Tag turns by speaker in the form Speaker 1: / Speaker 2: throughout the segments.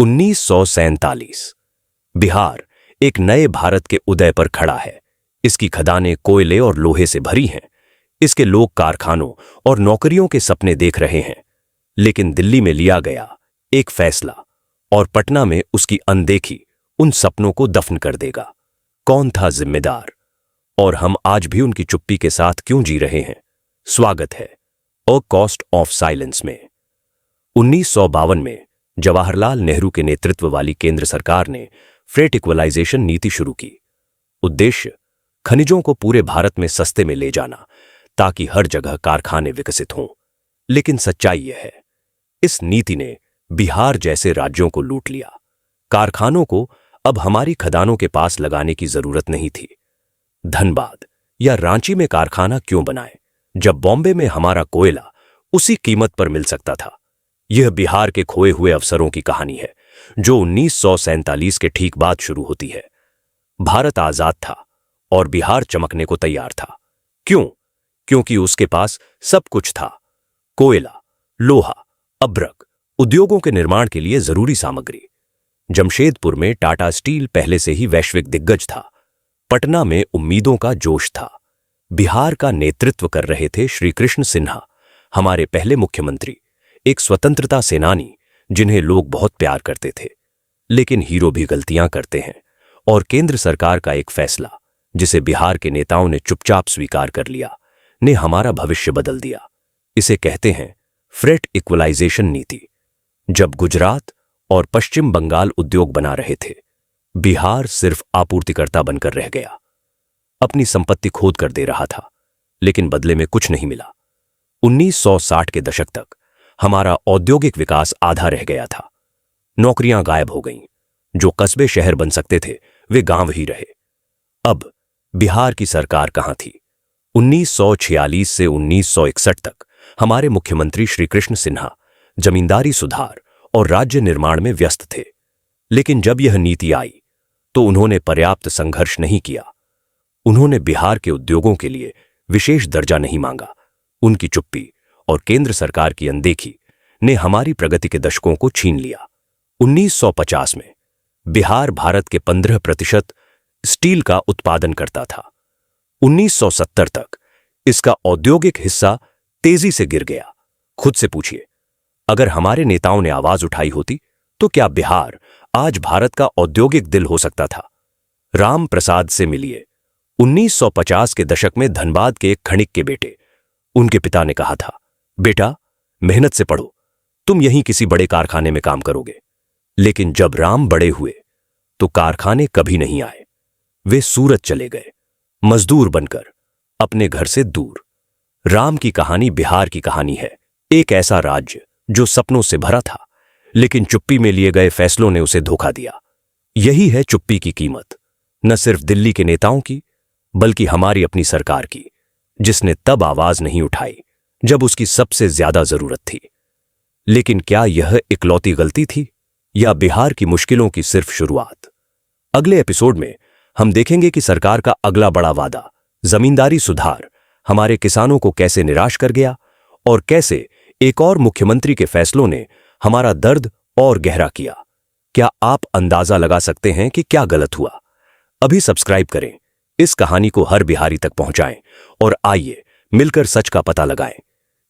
Speaker 1: 1947 बिहार एक नए भारत के उदय पर खड़ा है। इसकी खदानें कोयले और लोहे से भरी हैं। इसके लोग कारखानों और नौकरियों के सपने देख रहे हैं। लेकिन दिल्ली में लिया गया एक फैसला और पटना में उसकी अनदेखी उन सपनों को दफन कर देगा। कौन था जिम्मेदार और हम आज भी उनकी चुप्पी के साथ क्यों जी रहे हैं? स्वागत है अ कॉस्ट ऑफ साइलेंस में। 1952 में जवाहरलाल नेहरू के नेतृत्व वाली केंद्र सरकार ने फ्रेट इक्वलाइजेशन नीति शुरू की। उद्देश्य खनिजों को पूरे भारत में सस्ते में ले जाना ताकि हर जगह कारखाने विकसित हों। लेकिन सच्चाई यह है, इस नीति ने बिहार जैसे राज्यों को लूट लिया। कारखानों को अब हमारी खदानों के पास लगाने की जरूरत नहीं थी। धनबाद या रांची में कारखाना क्यों बनाए जब बॉम्बे में हमारा कोयला उसी कीमत पर मिल सकता था? यह बिहार के खोए हुए अवसरों की कहानी है जो 1947 के ठीक बाद शुरू होती है। भारत आजाद था और बिहार चमकने को तैयार था। क्यों? क्योंकि उसके पास सब कुछ था। कोयला, लोहा, अभ्रक, उद्योगों के निर्माण के लिए जरूरी सामग्री। जमशेदपुर में टाटा स्टील पहले से ही वैश्विक दिग्गज था। पटना में उम्मीदों का जोश था। बिहार का नेतृत्व कर रहे थे श्री कृष्ण सिन्हा, हमारे पहले मुख्यमंत्री, एक स्वतंत्रता सेनानी जिन्हें लोग बहुत प्यार करते थे। लेकिन हीरो भी गलतियां करते हैं और केंद्र सरकार का एक फैसला जिसे बिहार के नेताओं ने चुपचाप स्वीकार कर लिया ने हमारा भविष्य बदल दिया। इसे कहते हैं फ्रेट इक्वलाइजेशन नीति। जब गुजरात और पश्चिम बंगाल उद्योग बना रहे थे, बिहार सिर्फ आपूर्तिकर्ता बनकर रह गया। अपनी संपत्ति खोद कर दे रहा था, लेकिन बदले में कुछ नहीं मिला। 1960 के दशक तक हमारा औद्योगिक विकास आधा रह गया था। नौकरियां गायब हो गईं। जो कस्बे शहर बन सकते थे वे गांव ही रहे। अब बिहार की सरकार कहां थी? 1946 से 1961 तक हमारे मुख्यमंत्री श्री कृष्ण सिन्हा जमींदारी सुधार और राज्य निर्माण में व्यस्त थे। लेकिन जब यह नीति आई तो उन्होंने पर्याप्त संघर्ष नहीं किया। उन्होंने बिहार के उद्योगों के लिए विशेष दर्जा नहीं मांगा। उनकी चुप्पी और केंद्र सरकार की अनदेखी ने हमारी प्रगति के दशकों को छीन लिया। 1950 में बिहार भारत के 15% स्टील का उत्पादन करता था। 1970 तक इसका औद्योगिक हिस्सा तेजी से गिर गया। खुद से पूछिए, अगर हमारे नेताओं ने आवाज उठाई होती तो क्या बिहार आज भारत का औद्योगिक दिल हो सकता था? राम प्रसाद से मिलिए। 1950 के दशक में धनबाद के एक खनिक के बेटे, उनके पिता ने कहा था, बेटा मेहनत से पढ़ो, तुम यहीं किसी बड़े कारखाने में काम करोगे। लेकिन जब राम बड़े हुए तो कारखाने कभी नहीं आए। वे सूरत चले गए, मजदूर बनकर, अपने घर से दूर। राम की कहानी बिहार की कहानी है। एक ऐसा राज्य जो सपनों से भरा था, लेकिन चुप्पी में लिए गए फैसलों ने उसे धोखा दिया। यही है चुप्पी की कीमत, न सिर्फ दिल्ली के नेताओं की, बल्कि हमारी अपनी सरकार की, जिसने तब आवाज नहीं उठाई जब उसकी सबसे ज्यादा जरूरत थी। लेकिन क्या यह इकलौती गलती थी या बिहार की मुश्किलों की सिर्फ शुरुआत? अगले एपिसोड में हम देखेंगे कि सरकार का अगला बड़ा वादा, जमींदारी सुधार, हमारे किसानों को कैसे निराश कर गया और कैसे एक और मुख्यमंत्री के फैसलों ने हमारा दर्द और गहरा किया। क्या आप अंदाजा लगा सकते हैं कि क्या गलत हुआ? अभी सब्सक्राइब करें, इस कहानी को हर बिहारी तक पहुंचाएं और आइए मिलकर सच का पता लगाएं।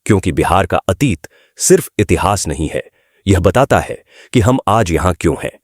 Speaker 1: क्योंकि बिहार का अतीत सिर्फ इतिहास नहीं है, यह बताता है कि हम आज यहां क्यों हैं।